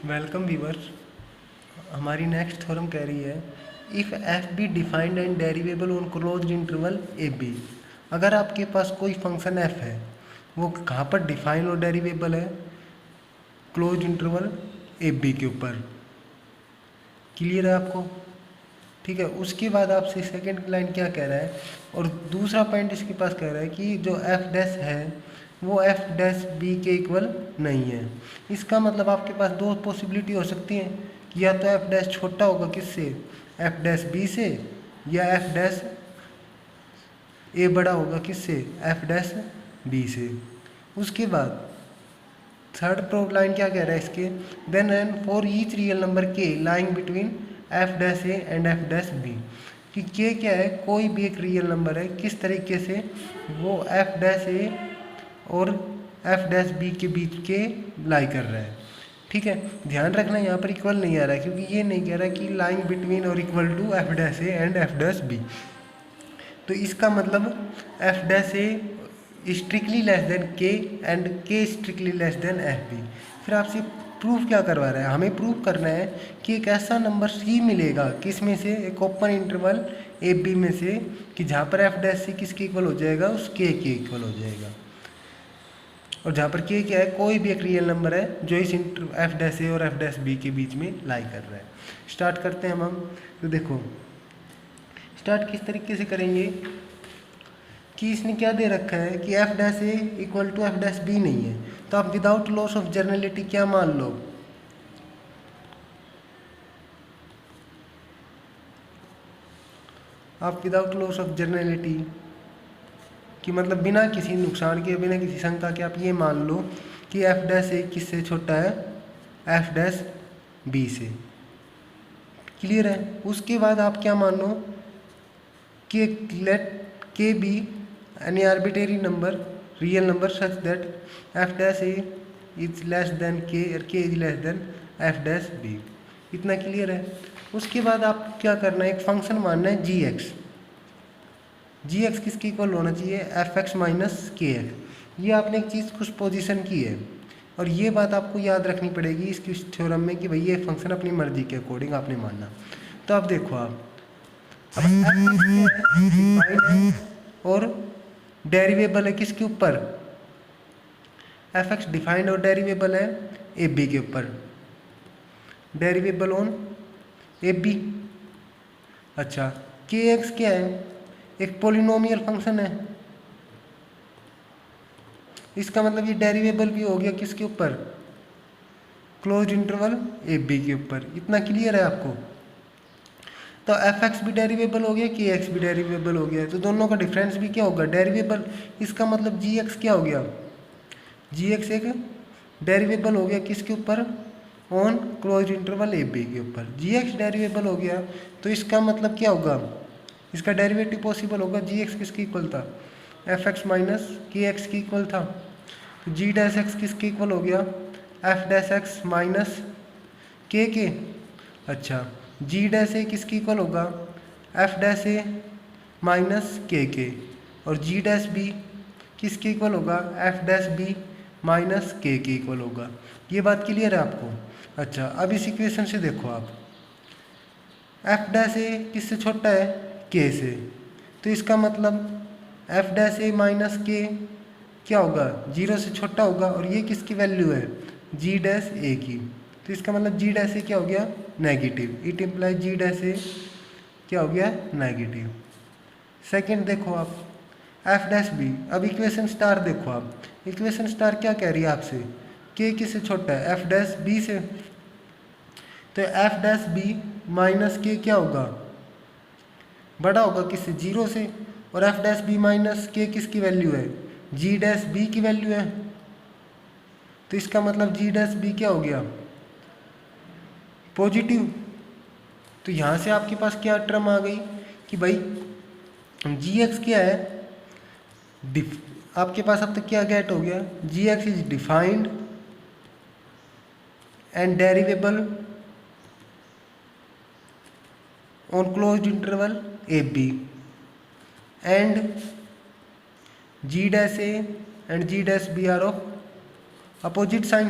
Welcome viewers. हमारी next theorem कह रही है if f be defined and derivable on closed interval a b. अगर आपके पास कोई फंक्शन एफ है, वो कहाँ पर डिफाइन और डेरिवेबल है? क्लोज्ड इंटरवल ए बी के ऊपर। क्लियर है आपको? ठीक है। उसके बाद आपसे सेकंड लाइन क्या कह रहा है, और दूसरा पॉइंट इसके पास कह रहा है कि जो एफ डैश है वो एफ डैश बी के इक्वल नहीं है। इसका मतलब आपके पास दो पॉसिबिलिटी हो सकती हैं कि या तो एफ डैश छोटा होगा किससे, एफ डैश बी से, या एफ डैश ए बड़ा होगा किससे, एफ डैश बी से। उसके बाद थर्ड प्रूफ लाइन क्या कह रहा है इसके, then and for each real number k lying between f dash a and f dash b. कि के क्या है, कोई भी एक रियल नंबर है, किस तरीके से वो एफ डैश ए और एफ डैश बी के बीच के लाई कर रहा है। ठीक है, ध्यान रखना यहाँ पर इक्वल नहीं आ रहा है, क्योंकि ये नहीं कह रहा कि लाइंग बिटवीन और equal to f dash a and f dash b. तो इसका मतलब f dash a strictly less than k and k strictly less than f b. फिर आपसे प्रूफ क्या करवा रहा है, हमें प्रूफ करना है कि एक ऐसा नंबर सी मिलेगा किस में से, एक ओपन इंटरवल ए बी में से, कि जहाँ पर एफ डैश सी किसके इक्वल हो जाएगा, उस के इक्वल हो जाएगा। और जहाँ पर के क्या है, कोई भी एक रियल नंबर है जो इस एफ डैश ए और एफ डैश बी के बीच में लाई कर रहा है। स्टार्ट करते हैं हम। तो देखो स्टार्ट किस तरीके से करेंगे कि इसने क्या दे रखा है कि f dash a equal to f dash b नहीं है, तो आप विदाउट लॉस ऑफ जर्नलिटी क्या मान लो, आप विदाउट लॉस ऑफ जर्नलिटी कि मतलब बिना किसी नुकसान के, बिना किसी शंका के आप ये मान लो कि एफ डैश ए किससे छोटा है, एफ डैश बी से। क्लियर है? उसके बाद आप क्या मान लो कि let k be any arbitrary number, real number such that f dash a is less than k और k is less than f dash b. इतना क्लियर है? उसके बाद आप क्या करना है, एक फंक्शन मानना है जी एक्स। जी एक्स किसके इक्वल होना चाहिए, एफ एक्स माइनस के एक्स। ये आपने एक चीज़ कुछ पोजीशन की है, और ये बात आपको याद रखनी पड़ेगी इसकी थ्योरम में कि भाई ये फंक्शन अपनी मर्जी के अकॉर्डिंग आपने मानना। तो अब देखो आप, अब डिफाइन है और डेरिवेबल है किसके ऊपर, एफ एक्स डिफाइंड और डेरिवेबल है ए बी के ऊपर, डेरिवेबल ऑन ए बी। अच्छा, के एक्स क्या है, एक पोलिनोमियल फंक्शन है, इसका मतलब ये डेरिवेबल भी हो गया किसके ऊपर, क्लोज्ड इंटरवल ए बी के ऊपर। इतना क्लियर है आपको? तो एफ एक्स भी डेरिवेबल हो गया, के एक्स भी डेरिवेबल हो गया, तो दोनों का डिफरेंस भी क्या होगा, डेरिवेबल। इसका मतलब जी एक्स क्या हो गया, जी एक्स एक डेरिवेबल हो गया किसके ऊपर, on closed interval a b के ऊपर। जी एक्स डेरिवेबल हो गया, तो इसका मतलब क्या होगा, इसका डेरिवेटिव पॉसिबल होगा। जी एक्स किसके इक्वल था, एफ एक्स माइनस के एक्स के इक्वल था, तो जी डैश एक्स किसके इक्वल हो गया, एफ डैश एक्स माइनस के। अच्छा, जी डैश ए किसके इक्वल होगा, एफ डैश ए माइनस के। और जी डैश बी किसके इक्वल होगा, एफ डैश बी माइनस के इक्वल होगा। ये बात क्लियर है आपको? अच्छा, अब इस इक्वेशन से देखो आप, एफ डैश ए किससे छोटा है, के से, तो इसका मतलब एफ डैश ए माइनस के क्या होगा, जीरो से छोटा होगा, और ये किसकी वैल्यू है, जी डैश ए की, तो इसका मतलब जी डैश ए क्या हो गया, negative. It implies g dash a क्या हो गया, नेगेटिव। सेकंड देखो आप, एफ डैश बी। अब इक्वेशन स्टार देखो आप, इक्वेशन स्टार क्या कह रही है आपसे, के किससे छोटा है, एफ डैश बी से, तो एफ डैश बी माइनस के क्या होगा, बड़ा होगा किससे, जीरो से, और एफ डैश बी माइनस के किसकी वैल्यू है, जी डैश बी की वैल्यू है, तो इसका मतलब जी डैश बी क्या हो गया, पॉजिटिव। तो यहाँ से आपके पास क्या टर्म आ गई कि भाई जी एक्स क्या है, आपके पास अब तक क्या गेट हो गया, g x is defined and derivable on closed interval a b, and g dash a and g dash b are of opposite sign.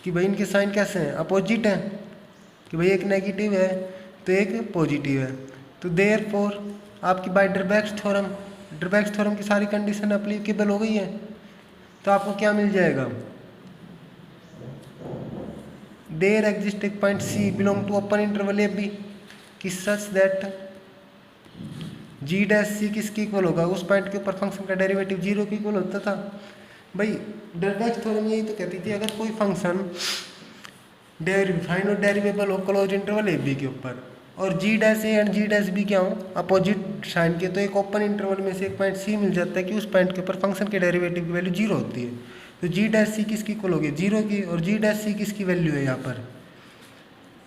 कि भाई इनके साइन कैसे हैं, अपोजिट हैं, कि भाई एक नेगेटिव है तो एक पॉजिटिव है। तो देयरफॉर आपकी बाय डरबैक्स थ्योरम की सारी कंडीशन अप्लीकेबल हो गई है। तो आपको क्या मिल जाएगा, देयर एग्जिस्ट एक point c belong to open interval a b कि such that ji dash c किसके इक्वल होगा, उस पॉइंट के ऊपर फंक्शन का डेरिवेटिव 0 के इक्वल होता था। भाई डरबैक्स थ्योरम यही तो कहती थी, अगर कोई फंक्शन डिफाइन और डेरिवेबल हो क्लोज इंटरवल ए बी के ऊपर और g dash a and g dash b क्या हो अपोजिट साइन के, तो एक ओपन इंटरवल में से एक पॉइंट सी मिल जाता है कि उस पॉइंट के ऊपर फंक्शन के डेरिवेटिव की वैल्यू 0 होती है। तो जी डैश सी किसकी इक्वल होगी, 0 की, और जी डैश सी किसकी वैल्यू है यहाँ पर,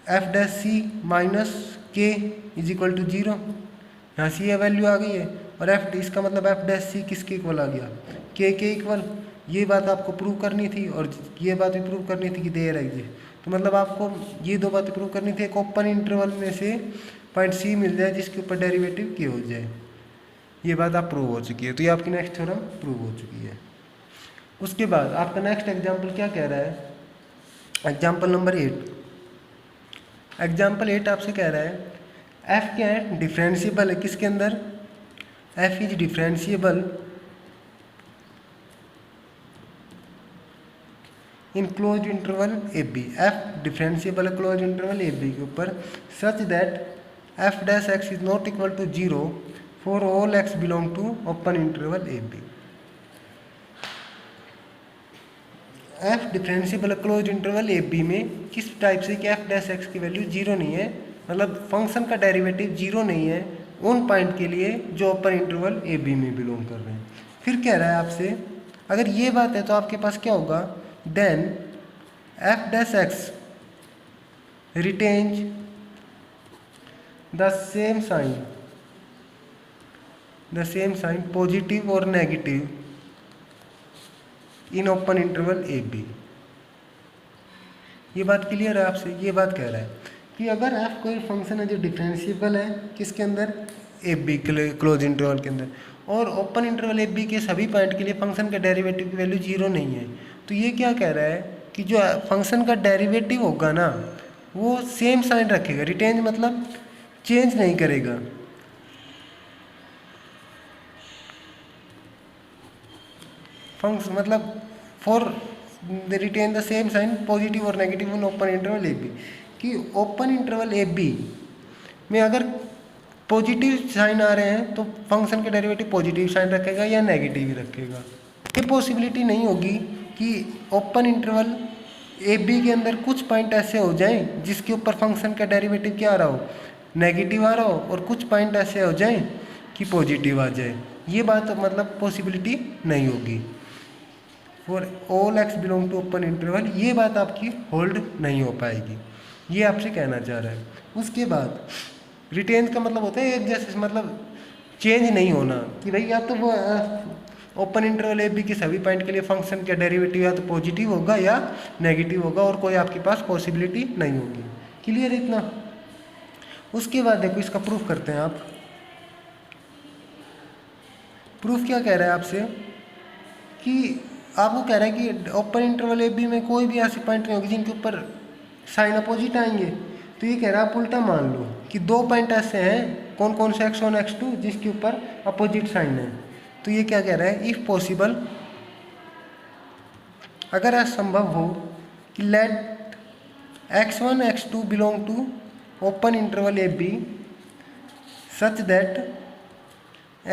एफ डैश सी माइनस के इज इक्वल टू 0। यहाँ सी ये वैल्यू आ गई है, और एफ इसका मतलब एफ डैश सी किसके इक्वल आ गया, के इक्वल। ये बात आपको प्रूव करनी थी, और ये बात भी प्रूव करनी थी कि देयर एग्जिस्ट। तो मतलब आपको ये दो बातें प्रूव करनी थी, एक ओपन इंटरवल में से पॉइंट सी मिल जाए जिसके ऊपर डेरिवेटिव के हो जाए। ये बात आप प्रूव हो चुकी है, तो ये आपकी नेक्स्ट थ्योरम प्रूव हो चुकी है। उसके बाद आपका नेक्स्ट एग्जाम्पल क्या कह रहा है, एग्जाम्पल नंबर 8। एग्जाम्पल 8 आपसे कह रहा है एफ क्या है, डिफरेंशिएबल है, किसके अंदर, f is differentiable in close interval a b. F differentiable है क्लोज इंटरवल ए बी के ऊपर such that f dash x is not equal to 0 for all x belong to open interval a b. F differentiable close interval a b में किस type से कि f dash x की value 0 नहीं है, मतलब फंक्शन का डेरिवेटिव 0 नहीं है उन पॉइंट के लिए जो ओपन इंटरवल ए बी में बिलोंग कर रहे हैं। फिर कह रहा है आपसे अगर ये बात है तो आपके पास क्या होगा, then f dash x retains the same sign positive or negative in open interval a b. ये बात क्लियर है आपसे, ये बात कह रहा है कि अगर एफ कोई फंक्शन है जो डिफरेंशिएबल है किसके अंदर, ए बी क्लोज इंटरवल के अंदर, और ओपन इंटरवल ए बी के सभी पॉइंट के लिए फंक्शन का डेरिवेटिव की वैल्यू 0 नहीं है, तो ये क्या कह रहा है कि जो फंक्शन का डेरिवेटिव होगा ना वो सेम साइन रखेगा, रिटेन मतलब चेंज नहीं करेगा। फंक्शन मतलब for retain the same sign positive or negative in open interval a b, कि ओपन इंटरवल ए बी में अगर पॉजिटिव साइन आ रहे हैं तो फंक्शन के डेरिवेटिव पॉजिटिव साइन रखेगा या नेगेटिव ही रखेगा। ये पॉसिबिलिटी नहीं होगी कि ओपन इंटरवल ए बी के अंदर कुछ पॉइंट ऐसे हो जाएं जिसके ऊपर फंक्शन का डेरिवेटिव क्या आ रहा हो, नेगेटिव आ रहा हो, और कुछ पॉइंट ऐसे हो जाएं कि पॉजिटिव आ जाए। ये बात मतलब पॉसिबिलिटी नहीं होगी for all x belong to open interval, ये बात आपकी होल्ड नहीं हो पाएगी, ये आपसे कहना चाह रहा है। उसके बाद रिटेन का मतलब होता है एक जैसे, मतलब चेंज नहीं होना, कि भाई या तो वो ओपन इंटरवल ए बी के सभी पॉइंट के लिए फंक्शन का डेरिवेटिव या तो पॉजिटिव होगा या नेगेटिव होगा, और कोई आपके पास पॉसिबिलिटी नहीं होगी। क्लियर इतना। उसके बाद देखो इसका प्रूफ करते हैं आप। प्रूफ क्या कह रहा है आपसे कि आपको कह रहा है कि ओपन इंटरवल ए बी में कोई भी ऐसी पॉइंट नहीं होगी जिनके ऊपर साइन अपोजिट आएंगे। तो ये कह रहा है आप उल्टा मान लो कि दो पॉइंट ऐसे हैं, कौन कौन से x1 x2 जिसके ऊपर अपोजिट साइन है। तो ये क्या कह रहा है, इफ पॉसिबल, अगर ऐसा संभव हो कि let x1 x2 belong to open interval a b such that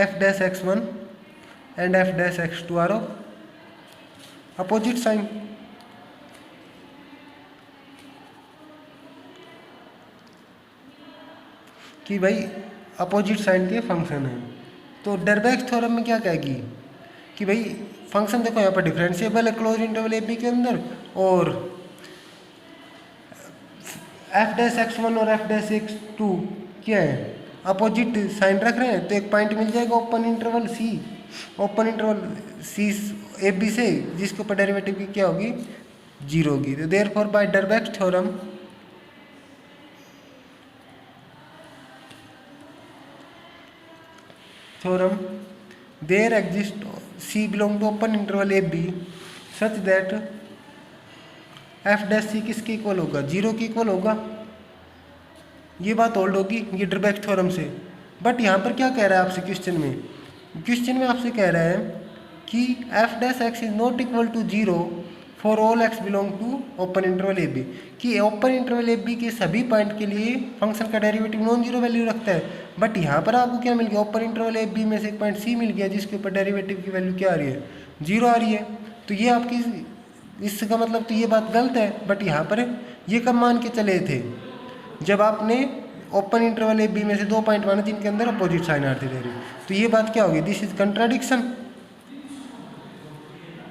f dash x1 and f dash x2 are of opposite sign. कि भाई अपोजिट साइन के फंक्शन है। तो डरबैक्स थ्योरम में क्या कहेगी कि भाई फंक्शन देखो यहाँ पर डिफरेंशिएबल है क्लोज इंटरवल ए बी के अंदर, और एफ डैश x1 और एफ डैश x2 क्या है, अपोजिट साइन रख रहे हैं, तो एक पॉइंट मिल जाएगा open interval c a b से जिसके ऊपर डेरिवेटिव की क्या होगी, 0 होगी। तो therefore by Darboux's theorem there exists C belong to open interval AB such that f dash c किसके इक्वल होगा, 0 के इक्वल होगा। ये बात होल्ड होगी ये ड्रबैक थ्योरम से। बट यहाँ पर क्या कह रहा है आपसे क्वेश्चन में आपसे कह रहा है कि f dash x is not equal to 0 for all x belong to open interval a b, कि ओपन इंटरवल ए बी के सभी पॉइंट के लिए फंक्शन का डेरिवेटिव नॉन जीरो वैल्यू रखता है। बट यहाँ पर आपको क्या मिल गया, ओपन इंटरवल ए बी में से एक पॉइंट सी मिल गया जिसके ऊपर डेरिवेटिव की वैल्यू क्या आ रही है, 0 आ रही है। तो ये आपकी इसका मतलब तो ये बात गलत है। बट यहाँ पर ये कब मान के चले थे, जब आपने ओपन इंटरवल ए बी में से 2 पॉइंट माने जिनके अंदर अपोजिट साइन आते रहे। तो ये बात क्या होगी, दिस इज कंट्राडिक्शन।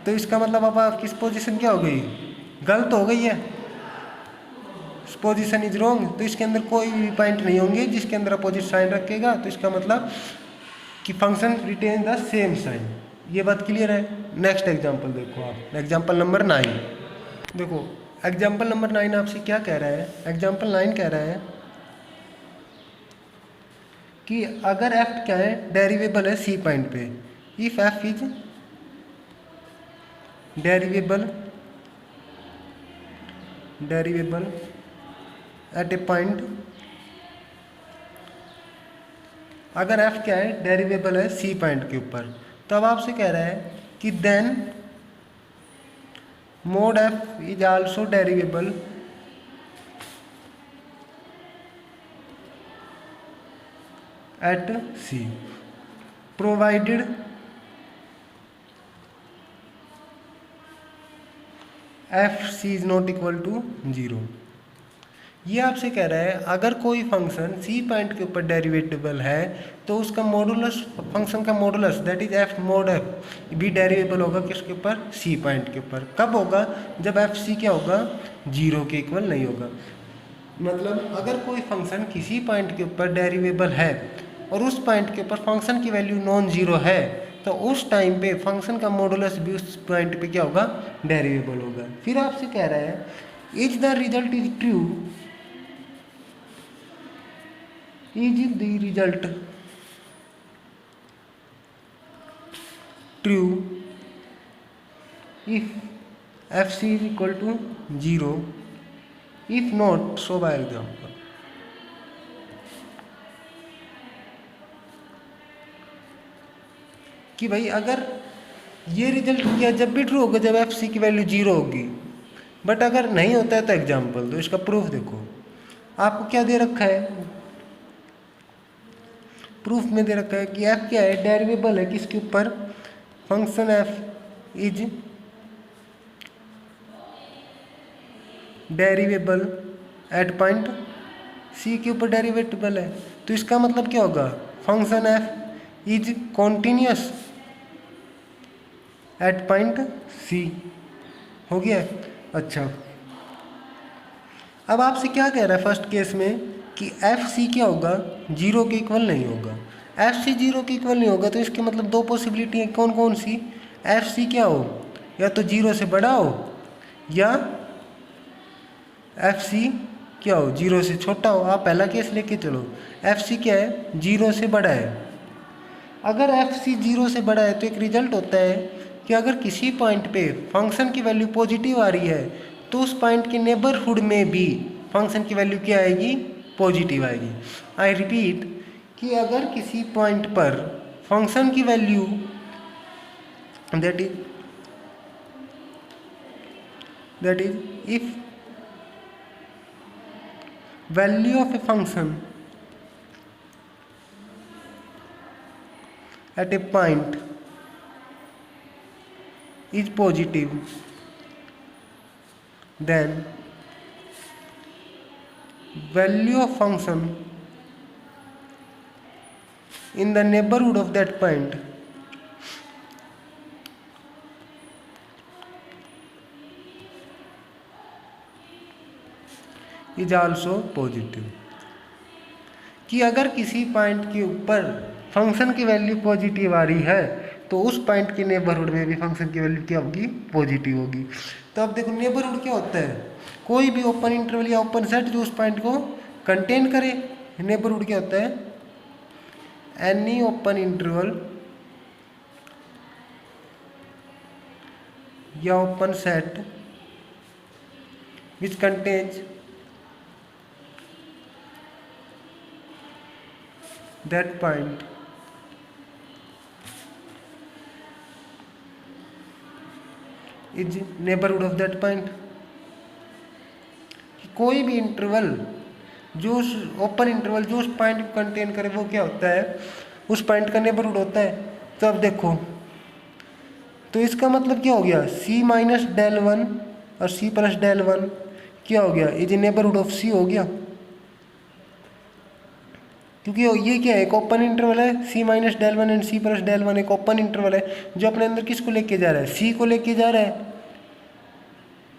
तो इसका मतलब अब आपकी पोजीशन क्या हो गई, गलत हो गई है, पोजीशन इज रॉन्ग। तो इसके अंदर कोई भी पॉइंट नहीं होंगे जिसके अंदर अपोजिट साइन रखेगा। तो इसका मतलब कि function retain the same sign. ये बात क्लियर है। नेक्स्ट एग्जांपल देखो आप, एग्जांपल नंबर 9। देखो एग्जांपल नंबर 9 आपसे क्या कह रहा है, एग्जांपल 9 कह रहा है कि अगर एफ क्या है, डेरिवेबल है सी पॉइंट पे, if f is derivable at a point, अगर एफ क्या है, डेरिवेबल है सी पॉइंट के ऊपर, तो अब आपसे कह रहा है कि then mod f is also derivable at c provided f c is not equal to 0। ये आपसे कह रहा है अगर कोई फंक्शन सी पॉइंट के ऊपर डेरिवेटिबल है तो उसका मॉडुलस, फंक्शन का modulus that is F mode F भी डेरिवेबल होगा किसके ऊपर, सी पॉइंट के ऊपर। कब होगा, जब एफ सी क्या होगा, 0 के इक्वल नहीं होगा। मतलब अगर कोई फंक्शन किसी पॉइंट के ऊपर डेरिवेबल है और उस पॉइंट के ऊपर फंक्शन की वैल्यू नॉन जीरो है, तो उस टाइम पे फंक्शन का मॉडुलस भी उस पॉइंट पे क्या होगा, डेरिवेबल होगा। फिर आपसे कह रहा है is the result is true, is the result true if f c is equal to 0, if not so by example. कि भाई अगर ये रिजल्ट क्या जब भी ट्रू होगा जब एफ सी की वैल्यू 0 होगी, बट अगर नहीं होता है तो एग्जाम्पल दो। इसका प्रूफ देखो, आपको क्या दे रखा है, प्रूफ में दे रखा है कि एफ क्या है, डेरिवेबल है किसके ऊपर, function f is derivable at point c के ऊपर डेरिवेटिबल है। तो इसका मतलब क्या होगा, function f is continuous at point c. हो गया। अच्छा अब आपसे क्या कह रहा है फर्स्ट केस में कि एफ सी क्या होगा, 0 के इक्वल नहीं होगा। एफ सी 0 के इक्वल नहीं होगा तो इसके मतलब 2 पॉसिबिलिटी है, कौन कौन सी, एफ सी क्या हो, या तो 0 से बड़ा हो या एफ सी क्या हो, 0 से छोटा हो। आप पहला केस लेके चलो, एफ सी क्या है, 0 से बड़ा है। अगर एफ सी 0 से बड़ा है तो एक रिजल्ट होता है कि अगर किसी पॉइंट पे फंक्शन की वैल्यू पॉजिटिव आ रही है तो उस पॉइंट के नेबरहुड में भी फंक्शन की वैल्यू क्या आएगी, पॉजिटिव आएगी। आई रिपीट कि अगर किसी पॉइंट पर फंक्शन की value that is if value of a function at a point is positive, then value of function in the neighborhood of that point is also positive। कि अगर किसी point के ऊपर फंक्शन की वैल्यू पॉजिटिव आ रही है तो उस पॉइंट के नेबरहुड में भी फंक्शन की वैल्यू क्या होगी, पॉजिटिव होगी। तो अब देखो नेबरहुड क्या होता है, कोई भी ओपन इंटरवल या ओपन सेट जो उस पॉइंट को कंटेन करे। नेबरहुड क्या होता है, एनी ओपन इंटरवल या open set which contains that point is neighbourhood of that point. कोई भी इंटरवल जो उस ओपन इंटरवल जो उस पॉइंट को कंटेन करे वो क्या होता है, उस पॉइंट का नेबरहुड होता है। तो अब देखो, तो इसका मतलब क्या हो गया, c माइनस डेल वन और c प्लस डेल वन क्या हो गया, इज नेबरहुड ऑफ c हो गया, क्योंकि ये क्या है, एक ओपन इंटरवल है। c minus del one and c plus del one एक ओपन इंटरवल है जो अपने अंदर किसको लेके जा रहा है, c को लेके जा रहा है।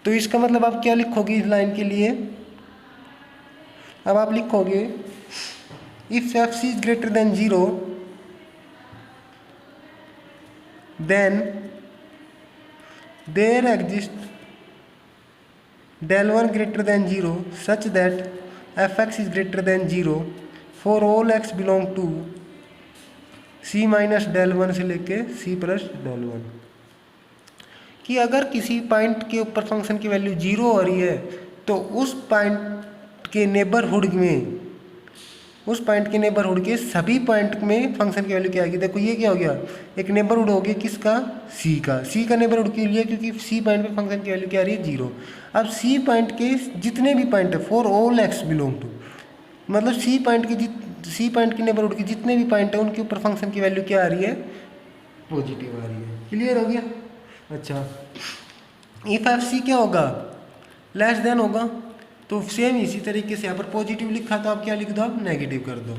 तो इसका मतलब आप क्या लिखोगे इस लाइन के लिए, अब आप लिखोगे if f c is greater than 0 then there exist del 1 greater than 0 such that fx is greater than 0 for all x belong to c minus del 1 से लेके c प्लस del 1, कि अगर किसी पॉइंट के ऊपर फंक्शन की value 0 हो रही है तो उस पॉइंट के नेबरहुड में, उस पॉइंट के नेबरहुड के सभी पॉइंट में फंक्शन की वैल्यू क्या आएगी। देखो ये क्या हो गया, एक नेबरहुड हो गया किसका, सी का। सी का नेबरहुड के लिए, क्योंकि सी पॉइंट पे फंक्शन की वैल्यू क्या आ रही है, 0। अब सी पॉइंट के जितने भी पॉइंट है, for all x belong to, मतलब सी पॉइंट के नेबरहुड के जितने भी पॉइंट है उनके ऊपर फंक्शन की वैल्यू क्या आ रही है, पॉजिटिव आ रही है। क्लियर हो गया। अच्छा, इफ एफ सी क्या होगा, लेस देन होगा, तो सेम इसी तरीके से यहाँ पर पॉजिटिव लिखा तो आप क्या लिख दो, आप नेगेटिव कर दो,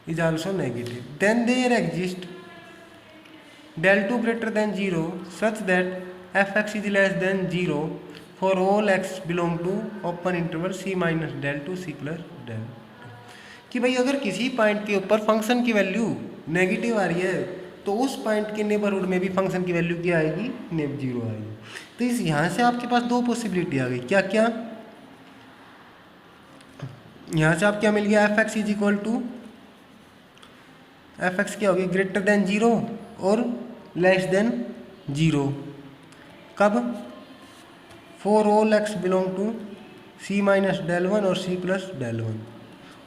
is also negative. Then there exist del 2 greater than 0 such that fx is less than 0 for all x belong to open interval c minus del 2 c plus del 2, कि भाई अगर किसी पॉइंट के ऊपर फंक्शन की value negative आ रही है तो उस पॉइंट के नेबरहुड में भी फंक्शन की वैल्यू क्या आएगी, नेब 0 आएगी। तो इस यहाँ से आपके पास दो पॉसिबिलिटी आ गई, क्या क्या, यहाँ से आप क्या मिल गया, f x is equal to, f x क्या होगी, ग्रेटर देन 0 और लेस देन 0, कब, for all x belong to c minus del 1 और c प्लस डेल 1,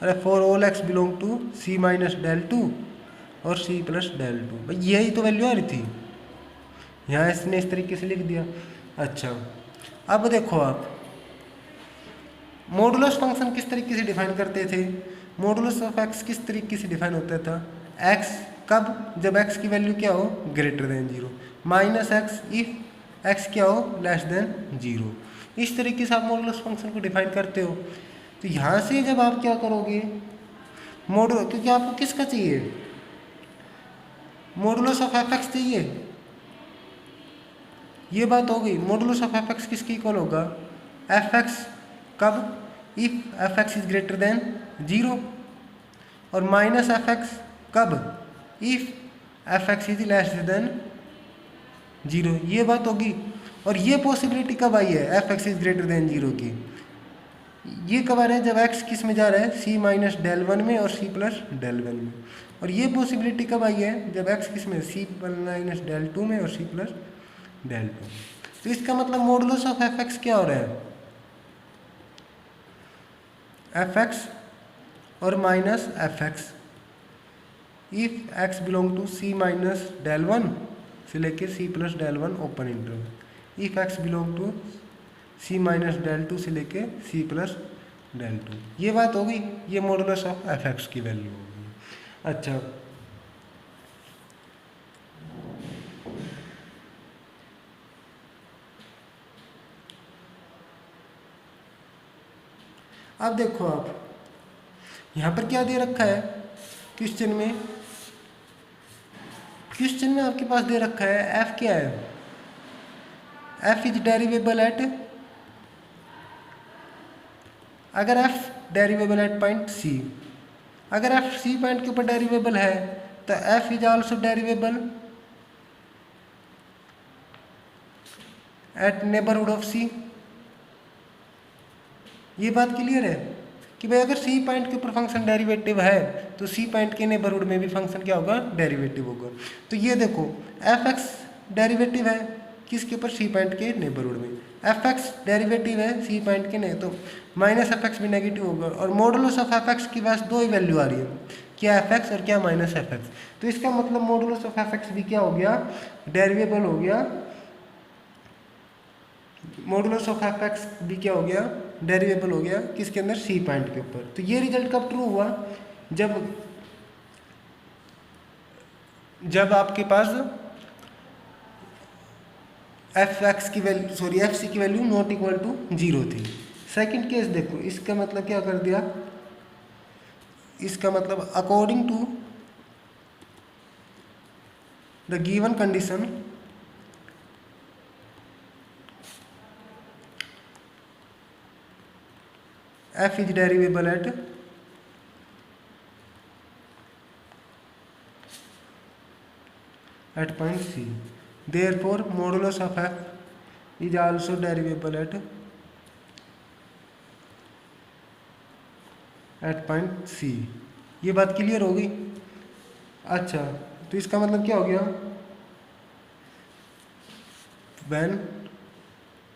अरे for all x belong to c minus del 2 और c प्लस डेल 2, भाई यही तो वैल्यू आ रही थी, यहाँ इसने इस तरीके से लिख दिया। अच्छा, अब देखो आप मॉडुलस फंक्शन किस तरीके से डिफाइन करते थे, मॉडुलस ऑफ एक्स किस तरीके से डिफाइन होता था, एक्स कब, जब एक्स की वैल्यू क्या हो, greater than 0, minus x if x क्या हो, लेस देन 0। इस तरीके से आप मॉडुलस फंक्शन को डिफाइन करते हो। तो यहाँ से जब आप क्या करोगे, मॉडुल, क्योंकि आपको किसका चाहिए, मॉडुलस ऑफ एफ एक्स चाहिए, ये बात हो गई। मॉडुलस ऑफ एफ एक्स किसके इक्वल होगा, एफ एक्स कब, if F x is greater than 0, और माइनस एफ एक्स कब, if F x is less than 0, ये बात होगी। और ये पॉसिबिलिटी कब आई है, f x is greater than 0 की, ये कब आ रहा है, जब एक्स किस में जा रहा है, c माइनस डेल 1 में और c प्लस डेल 1 में। और ये पॉसिबिलिटी कब आई है, जब एक्स किस में, c माइनस डेल 2 में और c प्लस डेल 2। तो इसका मतलब मॉडुलस ऑफ एफ एक्स क्या हो रहा है, एफ एक्स और minus f x if x belong to c minus del 1 से लेके c plus del 1 open interval, if x belong to c minus del 2 से लेके c प्लस डेल 2, ये बात हो गई, ये मॉडुलस ऑफ एफ एक्स की वैल्यू होगी। अच्छा, अब देखो आप यहाँ पर क्या दे रखा है, क्वेश्चन में आपके पास दे रखा है f क्या है, f इज डेरिवेबल एट, अगर f derivable at point c, अगर f c पॉइंट के ऊपर डेरिवेबल है तो f is also derivable at neighbourhood of c। ये बात क्लियर है कि भाई अगर c पॉइंट के ऊपर फंक्शन डेरिवेटिव है तो c पॉइंट के नेबरहुड में भी फंक्शन क्या होगा, डेरिवेटिव होगा। तो ये देखो एफ एक्स डेरिवेटिव है किसके ऊपर, c पॉइंट के नेबरहुड में, एफ एक्स डेरिवेटिव है सी पॉइंट के, नहीं तो माइनस एफ एक्स भी नेगेटिव होगा। और मॉडुलस ऑफ एफ एक्स के पास दो ही वैल्यू आ रही है, क्या एफ एक्स और क्या माइनस एफ एक्स। तो इसका मतलब मॉडुलस ऑफ एफ एक्स भी क्या हो गया, डेरिवेबल हो गया। मॉडुलस ऑफ एफ एक्स भी क्या हो गया, डेरिवेबल हो गया किसके अंदर, सी पॉइंट के ऊपर। तो ये रिजल्ट कब ट्रू हुआ, जब आपके पास एफ एक्स की वैल्यू सॉरी एफ सी की वैल्यू नॉट इक्वल टू 0 थी। सेकंड केस देखो, इसका मतलब क्या कर दिया, इसका मतलब according to the given condition f is derivable at point C. Therefore, modulus of f is also derivable at point C. ये बात क्लियर हो गई। अच्छा, तो इसका मतलब क्या हो गया, when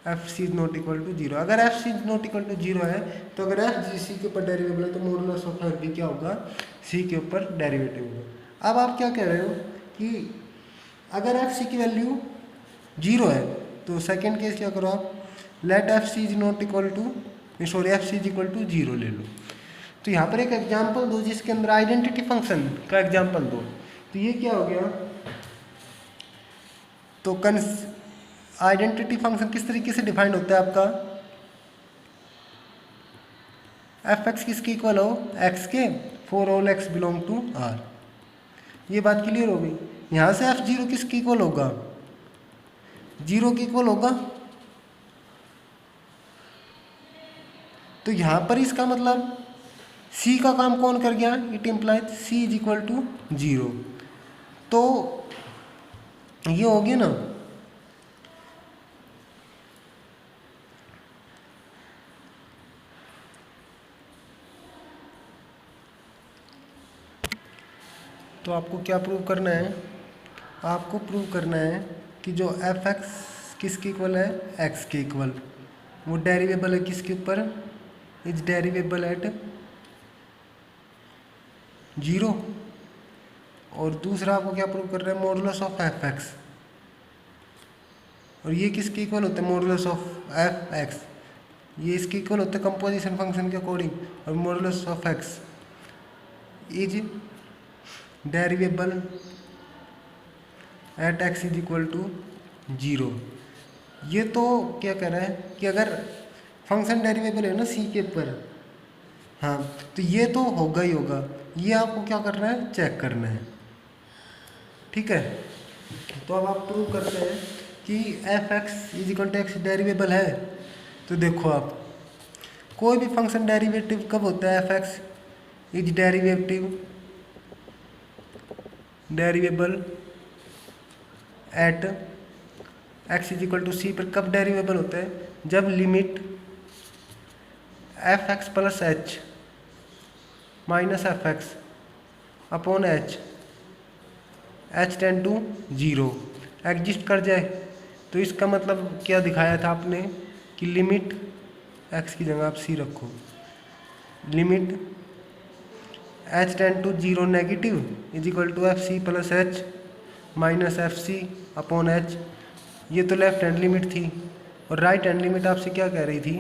f c is not equal to 0। अगर f c is not equal to 0 है तो अगर एफ जी सी के ऊपर डेरिवेबल है तो मॉडुलस ऑफ एफ भी क्या होगा, सी के ऊपर डेरिवेटिव होगा। अब आप क्या कह रहे हो कि अगर एफ सी की वैल्यू 0 है तो सेकंड केस क्या करो आप, let f c is not equal to sorry f c is equal to 0 ले लो। तो यहाँ पर एक एग्जाम्पल दो जिसके अंदर आइडेंटिटी फंक्शन का एग्जाम्पल दो। तो ये क्या हो गया, तो आइडेंटिटी फंक्शन किस तरीके से डिफाइंड होता है आपका, एफ एक्स किसके इक्वल हो, एक्स के, for all x belong to r. ये बात क्लियर हो गई। यहाँ से एफ जीरो किसके इक्वल होगा, 0 के इक्वल होगा। तो यहाँ पर इसका मतलब सी का काम कौन कर गया, it implies c is equal to 0। तो ये हो गया ना, तो आपको क्या प्रूव करना है, आपको प्रूव करना है कि जो एफ एक्स किसके इक्वल है, एक्स के इक्वल, वो डेरिवेबल है किसके ऊपर, इज डेरिवेबल एट 0। और दूसरा आपको क्या प्रूव कर रहा है, मॉडुलस ऑफ एफ एक्स, और ये किसके इक्वल होता है, मॉडुलस ऑफ एफ एक्स, ये इसके इक्वल होता है कंपोजिशन फंक्शन के अकॉर्डिंग। और modulus of x is derivable at x is equal to 0। ये तो क्या कह रहा है कि अगर फंक्शन डेरिवेबल है ना सी के ऊपर, हाँ, तो ये तो होगा ही होगा। ये आपको क्या करना है, चेक करना है, ठीक है। तो अब आप प्रूव करते हैं कि f x is equal to x derivable है। तो देखो आप, कोई भी फंक्शन डेरिवेटिव कब होता है, f x is derivable at x is equal to c पर कब डेरिवेबल होता है, जब limit f x plus h minus f x upon h tend to 0 exist कर जाए। तो इसका मतलब क्या दिखाया था आपने कि लिमिट एक्स की जगह आप सी रखो, limit h tend to 0 negative is equal to f c plus h minus f c upon h. ये तो लेफ्ट हैंड लिमिट थी। और राइट हैंड लिमिट आपसे क्या कह रही थी,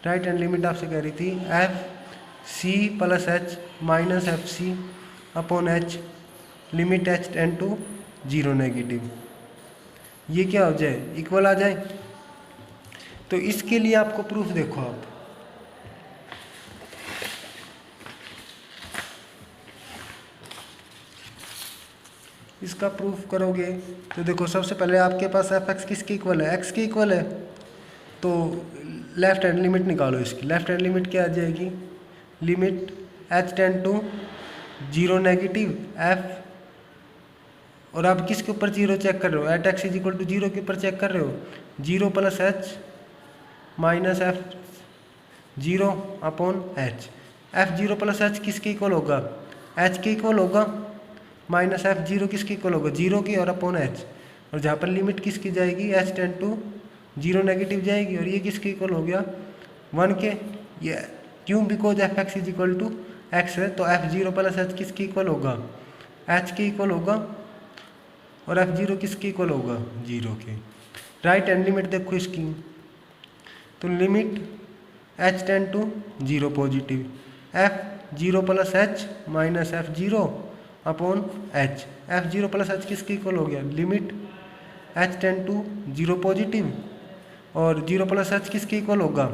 राइट हैंड लिमिट आपसे कह रही थी f c plus h minus f c upon h limit h tend to 0 negative. ये क्या हो जाए, इक्वल आ जाए। तो इसके लिए आपको प्रूफ देखो आप, इसका प्रूफ करोगे तो देखो, सबसे पहले आपके पास एफ एक्स किसके इक्वल है, एक्स के इक्वल है। तो लेफ्ट हैंड लिमिट निकालो इसकी, लेफ्ट हैंड लिमिट क्या आ जाएगी, limit h tend to 0 negative f, और आप किसके ऊपर 0 चेक कर रहे हो, at x is equal to 0 के ऊपर चेक कर रहे हो, 0 plus h minus f 0 upon h. F 0 plus h किसके इक्वल होगा, एच के इक्वल होगा, माइनस एफ 0 किसके इक्वल होगा, 0 की और अपॉन एच। और जहाँ पर लिमिट किसकी जाएगी, h tend to zero negative जाएगी और ये किसके इक्वल हो गया 1 के। ये क्यों, because f x is equal to x है, तो एफ जीरो प्लस एच किसके इक्वल होगा एच के इक्वल होगा, और एफ जीरो किसके इक्वल होगा 0 के। राइट हैंड लिमिट देखो इसकी, तो limit h tend to 0 positive, f zero plus h minus f zero upon h, f zero plus h किसके इक्वल हो गया limit h tend to 0 positive, और 0 प्लस एच किसके इक्वल होगा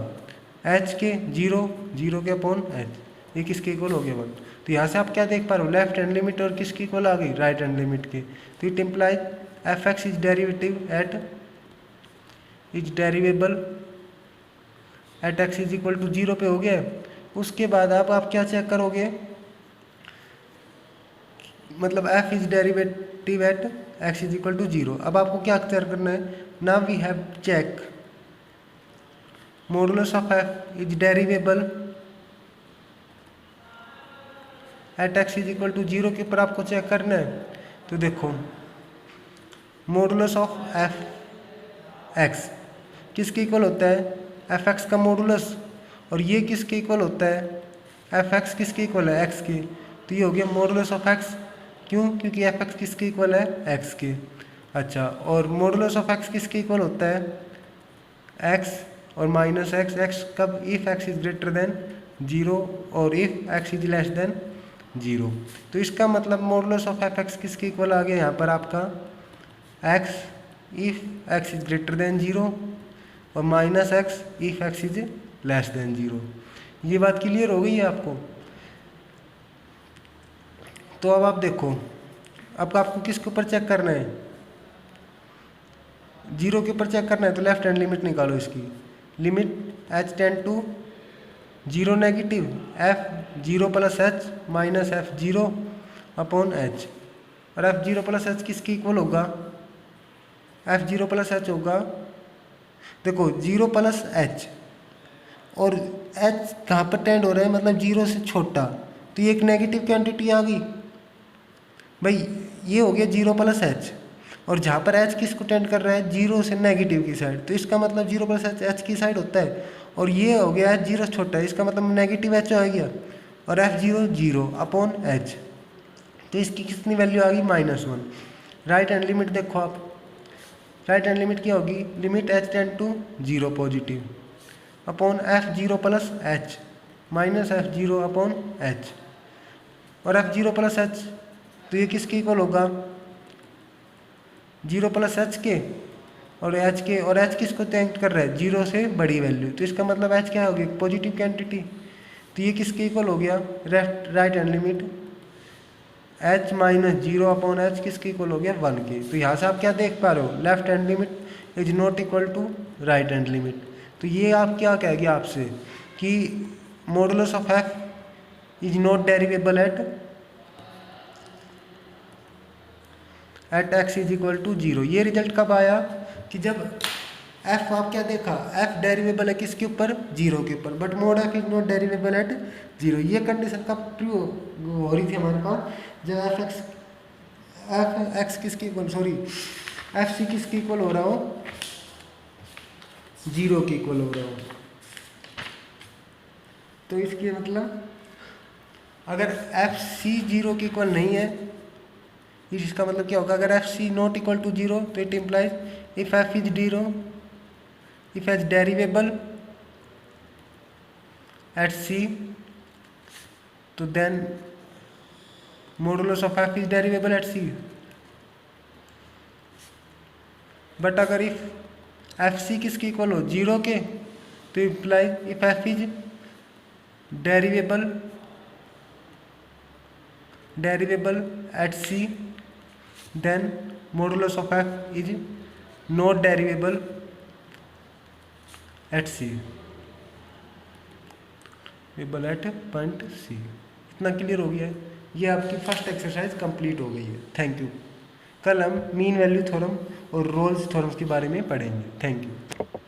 एच के 0 के अपॉन एच, ये किसके इक्वल हो गया 1। तो यहाँ से आप क्या देख पा रहे हो लेफ्ट हैंड लिमिट और किसकी इक्वल आ गई राइट हैंड लिमिट के। तो it implies f x is derivative at x is equal to 0 पे हो गया। उसके बाद आप क्या चेक करोगे, मतलब f is derivative at x is equal to 0। अब आपको क्या चेक करना है, now we have check modulus of f is derivable at x is equal to 0 के ऊपर आपको चेक करना है। तो देखो मॉडुलस ऑफ f x किसके इक्वल होता है एफ एक्स का मॉडुलस, और ये किसके इक्वल होता है एफ एक्स किसके इक्वल है एक्स के। तो ये हो गया मॉडुलस ऑफ एक्स, क्यों, क्योंकि एफ एक्स किसके इक्वल है एक्स के। अच्छा, और मॉडुलस ऑफ एक्स किसके इक्वल होता है एक्स और माइनस एक्स, एक्स कब if x is greater than 0 और if x is less than 0। तो इसका मतलब मॉडुलस ऑफ एफ एक्स किसके इक्वल आ गया यहाँ पर आपका x if x is greater than 0 और minus x if x is less than 0। ये बात क्लियर हो गई है आपको। तो अब आप देखो, अब आपको किसके ऊपर चेक करना है 0 के ऊपर चेक करना है, तो लेफ्ट हैंड लिमिट निकालो इसकी, limit h tend to 0 negative f 0 plus h minus f 0 upon h, और एफ 0 प्लस एच किसके इक्वल होगा एफ 0 प्लस एच होगा, देखो 0 प्लस एच और एच कहाँ पर टेंड हो रहा है, मतलब 0 से छोटा, तो ये एक नेगेटिव क्वांटिटी आ गई भाई, ये हो गया 0 प्लस एच, और जहाँ पर एच किसको टेंड कर रहा है 0 से नेगेटिव की साइड, तो इसका मतलब 0 प्लस एच एच की साइड होता है, और ये हो गया एच 0 छोटा है, इसका मतलब नेगेटिव एच आ गया, और एफ 0 अपॉन एच, तो इसकी कितनी वैल्यू आ गई -1। राइट हैंड लिमिट देखो आप, राइट हैंड लिमिट क्या होगी, limit h tend to 0 positive upon f 0 plus h minus f 0 upon h, और एफ 0 प्लस एच तो ये किसके इक्वल होगा 0 प्लस एच के, और एच के, और एच किसको टेंड कर रहा है 0 से बड़ी वैल्यू, तो इसका मतलब एच क्या होगी पॉजिटिव क्वांटिटी, तो ये किसके इक्वल हो गया right hand limit H minus 0 upon H किसके इक्वल हो गया 1 के। तो यहाँ से आप क्या देख पा रहे हो, left hand limit is not equal to right hand limit. तो ये आप क्या कह गया आपसे कि modulus of f is not derivable at x is equal to 0। ये रिजल्ट कब आया कि जब एफ आप क्या देखा, एफ डेरिवेबल है किसके ऊपर 0 के ऊपर, but mod f is not derivable at 0। ये कंडीशन कब ट्रू हो रही थी हमारे पास, जब एफ एक्स किसके इक्वल, सॉरी एफ सी किसके इक्वल हो रहा हो 0 के इक्वल हो रहा हो। तो इसके मतलब अगर एफ सी 0 के इक्वल नहीं है, इसका मतलब क्या होगा, अगर f c not equal to 0 तो it implies if f is 0 if h derivable at c, तो then modulus of f is derivable at c. But अगर इफ एफ सी किसके इक्वल हो 0 के, तो implies if f is derivable at c, then modulus of f is not derivable at c, derivable at point c. इतना clear हो गया है, ये आपकी फर्स्ट एक्सरसाइज कंप्लीट हो गई है। Thank you. कल हम मीन वैल्यू थ्योरम और रोल्स थ्योरम्स के बारे में पढ़ेंगे। Thank you.